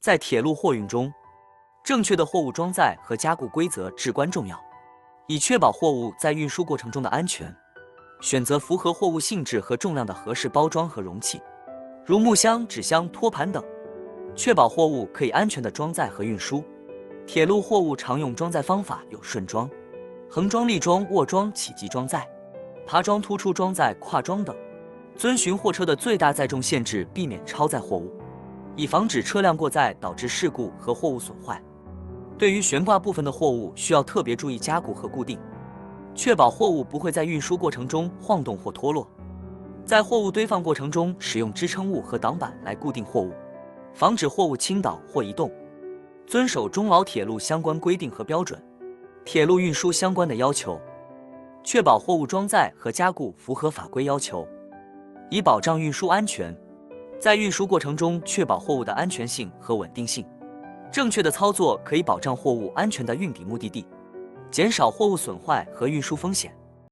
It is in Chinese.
在铁路货运中，正确的货物装载和加固规则至关重要，以确保货物在运输过程中的安全。选择符合货物性质和重量的合适包装和容器，如木箱、纸箱、托盘等，确保货物可以安全地装载和运输。铁路货物常用装载方法有顺装、横装、立装、卧装、起级装载、爬装、突出装载、跨装等。遵循货车的最大载重限制，避免超载货物，以防止车辆过载导致事故和货物损坏。对于悬挂部分的货物，需要特别注意加固和固定，确保货物不会在运输过程中晃动或脱落。在货物堆放过程中，使用支撑物和挡板来固定货物，防止货物倾倒或移动。遵守中老铁路相关规定和标准，铁路运输相关的要求，确保货物装载和加固符合法规要求，以保障运输安全。在运输过程中，确保货物的安全性和稳定性。正确的操作可以保障货物安全地运抵目的地，减少货物损坏和运输风险。